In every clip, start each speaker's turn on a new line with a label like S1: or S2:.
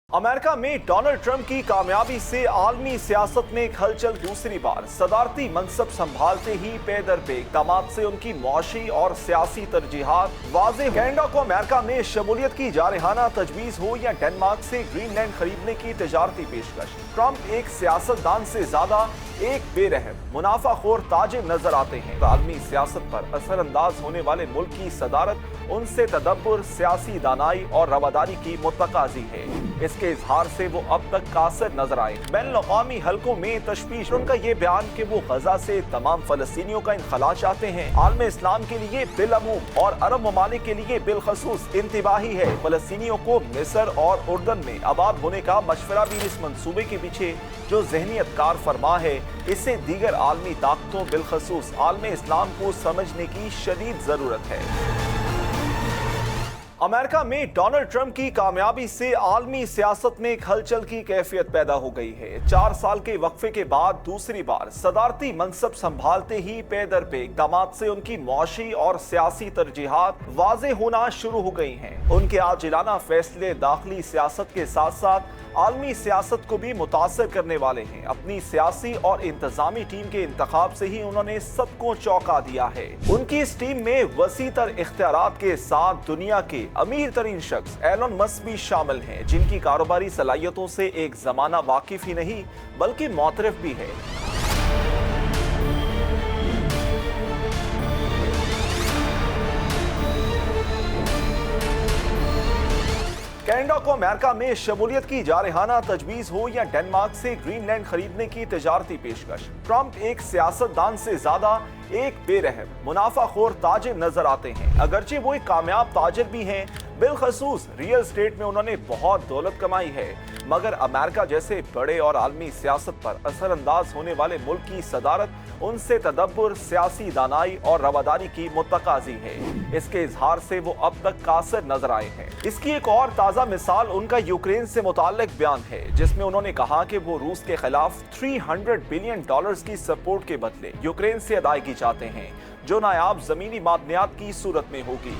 S1: America में Donald Trump की कामयाबी से आलमी सियासत में एक हलचल दूसरी बार सदारती मनसब संभालते ही पे दर पे इक़दामात से उनकी मुआशी और सियासी तरजीहात वाज़ेह। कनाडा को अमेरिका में शमूलियत की जारहाना तजवीज़ हो या डेनमार्क से ग्रीनलैंड खरीदने की तजारती पेशकश, ट्रंप एक सियासतदान से ज्यादा एक बेरहम मुनाफाखोर ताजिर नजर आते हैं। आलमी सियासत पर असरअंदाज होने वाले मुल्क की सदारत उनसे तदब्बर, सियासी दानाई और रवादारी की मुतकाजी है। इसके इजहार से वो अब तक कासिर नजर आए। बैनुल-अक़वामी हलकों में तशवीश उनका ये बयान कि वो गजा से तमाम फलस्तीनियों का इंखला चाहते हैं, आलम इस्लाम के लिए बिलअमूम और अरब ममालिक के लिए बिलखसूस इंतबाही है। फलस्तीनियों को मिस्र और उर्दन में आबाद होने का मशवरा भी इस मंसूबे के पीछे जो ज़हनियत कार फरमा है, इससे दीगर आलमी ताकतों बिलखसूस आलम इस्लाम को समझने की शदीद जरूरत है। अमेरिका में डोनाल्ड ट्रंप की कामयाबी से आलमी सियासत में एक हलचल की कैफियत पैदा हो गई है। 4 साल के वक्फे के बाद दूसरी बार सदारती मनसब संभालते ही पे दर पे इक़दामात से उनकी मुआशी और सियासी तरजीहात वाज़ेह होना शुरू हो गई हैं। उनके आजिलाना फैसले दाखिली सियासत के साथ साथ आलमी सियासत को भी मुतासर करने वाले हैं। अपनी सियासी और इंतजामी टीम के इंतखाब से ही उन्होंने सबको चौंका दिया है। उनकी इस टीम में वसी तर इख्तियारात के साथ दुनिया के अमीर तरीन शख्स एलन मस्क भी शामिल हैं, जिनकी कारोबारी सलाहियतों से एक जमाना वाकिफ ही नहीं बल्कि मोतरफ भी है। कनाडा को अमेरिका में शमूलियत की जारहाना तजवीज़ हो या डेनमार्क से ग्रीनलैंड खरीदने की तजारती पेशकश, ट्रंप एक सियासतदान से ज्यादा एक बेरहम मुनाफाखोर ताजिर नजर आते हैं। अगरचे वो एक कामयाब ताजिर भी हैं, बिलखसूस रियल एस्टेट में उन्होंने बहुत दौलत कमाई है, मगर अमेरिका जैसे बड़े और आलमी सियासत पर असरअंदाज होने वाले मुल्क की सदारत उनसे तदब्बर, सियासी दानाई और रवादारी की मुतकाजी है। इसके इजहार से वो अब तक कासिर नजर आए हैं। इसकी एक और ताज़ा मिसाल उनका यूक्रेन से मुताल्लिक बयान है, जिसमें उन्होंने कहा कि वो रूस के खिलाफ $300 बिलियन की सपोर्ट के बदले यूक्रेन से अदायगी चाहते हैं, जो नायाब जमीनी मादनियात की सूरत में होगी।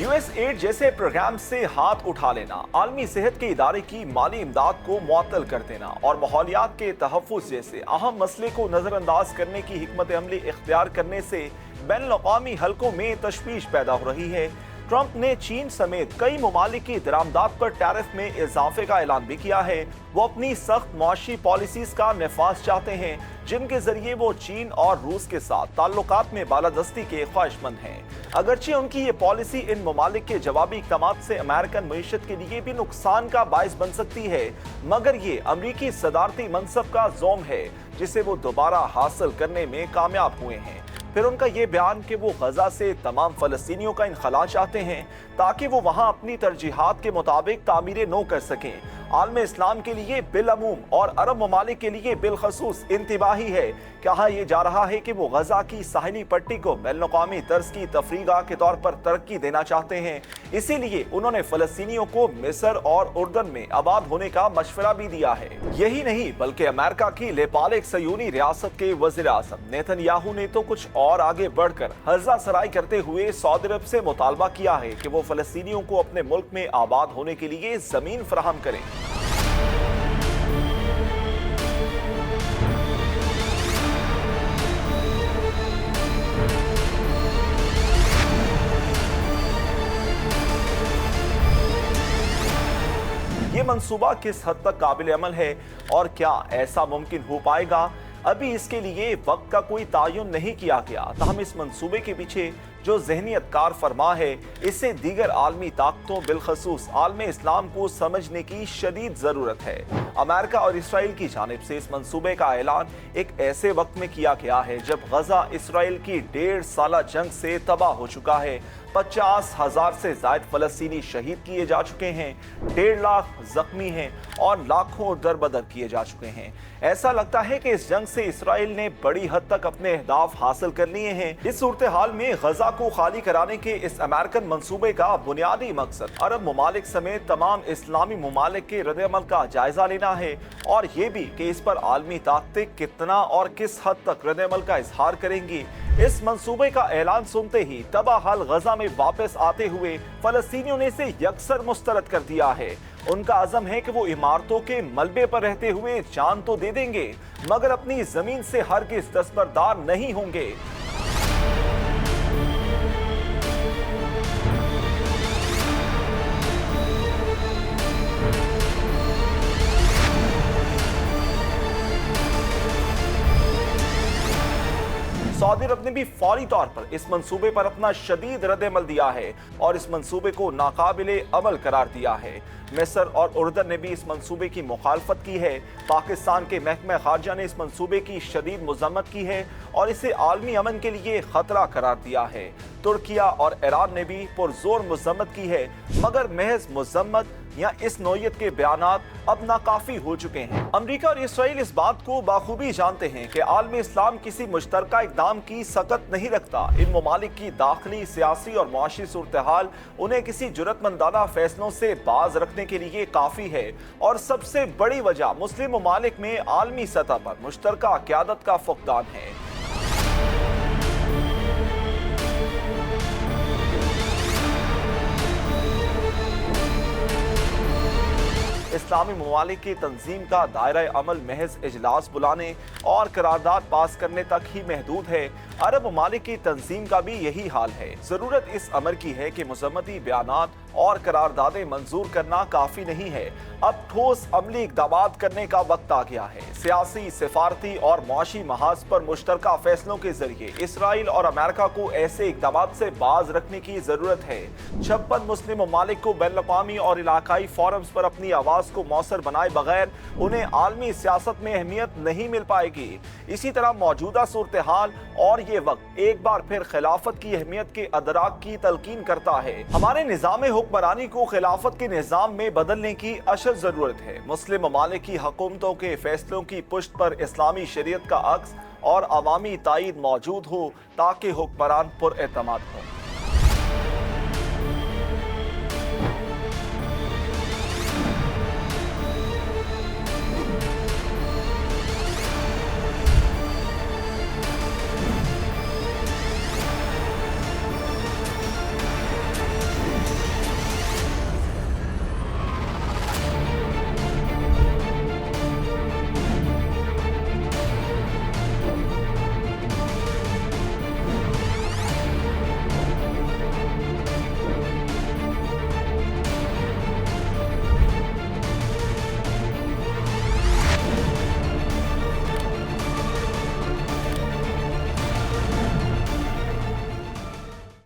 S1: यूएस एड जैसे प्रोग्राम से हाथ उठा लेना, आलमी सेहत के इदारे की माली इमदाद को मुअत्तल कर देना और माहौलियात के तहफ़्फ़ुज़ जैसे अहम मसले को नज़रअंदाज करने की हिकमत अमली इख्तियार करने से बैनुल-अक़वामी हलकों में तशवीश पैदा हो रही है। ट्रंप ने चीन समेत कई ममालिक की दरामदात पर टैरिफ में इजाफे का ऐलान भी किया है। वो अपनी सख्त मुआशी पॉलिसीज का नफाज चाहते हैं, जिनके जरिए वो चीन और रूस के साथ ताल्लुकात में बालादस्ती के ख्वाहिशमंद हैं। अगरचे उनकी ये पॉलिसी इन ममालिक के जवाबी इक़दामात से अमेरिकन मईशत के लिए भी नुकसान का बाइस बन सकती है, मगर ये अमरीकी सदारती मनसब का ज़ोम है जिसे वो दोबारा हासिल करने में कामयाब हुए हैं। फिर उनका ये बयान कि वो गजा से तमाम फलस्तीनियों का इनखला चाहते हैं ताकि वो वहाँ अपनी तरजीहात के मुताबिक तामीर नो कर सकें, आलम इस्लाम के लिए बिलअमूम और अरब ममालिक के लिए बिलखसूस इंतबाही है। कहा यह जा रहा है कि वो गजा की साहिली पट्टी को बैनुल-अक़वामी तर्ज की तफरीगा के तौर पर तरक्की देना चाहते हैं, इसीलिए उन्होंने फलस्तीनियों को मिस्र और उर्दन में आबाद होने का मशवरा भी दिया है। यही नहीं बल्कि अमेरिका की लेपालिक सयूनी रियासत के वज़ीर आज़म नेतन्याहू ने तो कुछ और आगे बढ़कर हर्जा सराई करते हुए सऊदी अरब से मुतालबा किया है कि वो फलस्तीनियों को अपने मुल्क में आबाद होने के लिए जमीन फराहम करें। ये मंसूबा किस हद तक काबिल अमल है और क्या ऐसा मुमकिन हो पाएगा, अभी इसके लिए वक्त का कोई तायुन नहीं किया गया। ताहम इस मंसूबे के पीछे जो ज़हनियत कार फरमा है, इससे दीगर आलमी ताकतों बिलखसूस आलम इस्लाम को समझने की शदीद ज़रूरत है। अमेरिका और इसराइल की जानिब से इस मंसूबे का ऐलान एक ऐसे वक्त में किया गया है जब गजा इसराइल की 1.5 साला जंग से तबाह हो चुका है। 50,000 से ज़ायद फलस्तीनी शहीद किए जा चुके हैं, 1.5 लाख जख्मी हैं और लाखों दरबदर किए जा चुके हैं। ऐसा लगता है कि इस जंग से इसराइल ने बड़ी हद तक अपने अहदाफ हासिल कर लिए हैं। इस सूरत हाल में गजा को खाली कराने के इस अमेरिकन मंसूबे का बुनियादी मकसद अरब ममालिक समेत तमाम इस्लामी ममालिक के रद्द-ए-अमल का जायजा लेना है और ये भी कि इस पर आलमी ताकतें कितना और किस हद तक रद्द-ए-अमल का इजहार करेंगी। इस मंसूबे का ऐलान सुनते ही तबाह गजा में वापस आते हुए फलस्तीनियों ने इसे यकसर मुस्तरद कर दिया है। उनका अज़म है कि वो इमारतों के मलबे पर रहते हुए जान तो दे देंगे मगर अपनी जमीन से हरगिज़ दस्तबरदार नहीं होंगे। सऊदी अरब ने भी फौरी तौर पर इस मंसूबे पर अपना शदीद रद्द-ए-अमल दिया है और इस मंसूबे को नाकाबिले अमल करार दिया है। मिस्र और उर्दन ने भी इस मंसूबे की मुखालफत की है। पाकिस्तान के महकमा खारजा ने इस मंसूबे की शदीद मज़म्मत की है और इसे आलमी अमन के लिए खतरा करार दिया है। तुर्किया और ईरान ने भी पुरजोर मज़म्मत की है मगर महज मज़म्मत या इस नौयत के बयानात अब नाकाफी हो चुके हैं। अमरीका और इसराइल इस बात को बाखूबी जानते हैं कि आलमी इस्लाम किसी मुश्तरका इक़दाम की सकत नहीं रखता। इन ममालिक की दाखिली सियासी और मुआशी सूरत-ए-हाल उन्हें किसी जुर्रतमंदाना फैसलों से बाज रखने के लिए काफ़ी है और सबसे बड़ी वजह मुस्लिम ममालिक में आलमी सतह पर मुश्तरका क़यादत का फुक़दान है। इस्लामी ममालिक की तंजीम का दायरा अमल महज इजलास बुलाने और करारदाद पास करने तक ही महदूद है। अरब ममालिक की तंजीम का भी यही हाल है। जरूरत इस अमर की है कि मुज़म्मती बयानात और करारदादें मंजूर करना काफी नहीं है, अब ठोस अमली इक़दामात करने का वक्त आ गया है। सियासी, सिफारती और मुआशी महाज पर मुश्तरका फैसलों के जरिए इसराइल और अमेरिका को ऐसे इक़दामात से बाज रखने की जरूरत है। 56 मुस्लिम ममालिक को बैनुल-अक़वामी और इलाकाई फोरम्स पर अपनी आवाज को मौसर बनाए बगैर उन्हें आलमी सियासत में अहमियत नहीं मिल पाएगी। इसी तरह मौजूदा सूरत हाल और ये वक्त एक बार फिर खिलाफत की अहमियत के अदराक की तलकीन करता है। हमारे निज़ाम हुक्मरानी को खिलाफत के निज़ाम में बदलने की अशद जरूरत है। मुस्लिम ममालिक की हुकूमतों के फैसलों की पुष्ट पर इस्लामी शरीयत का अक्स और अवामी ताईद मौजूद हो ताकि हुक्मरान पुरएतमाद हो।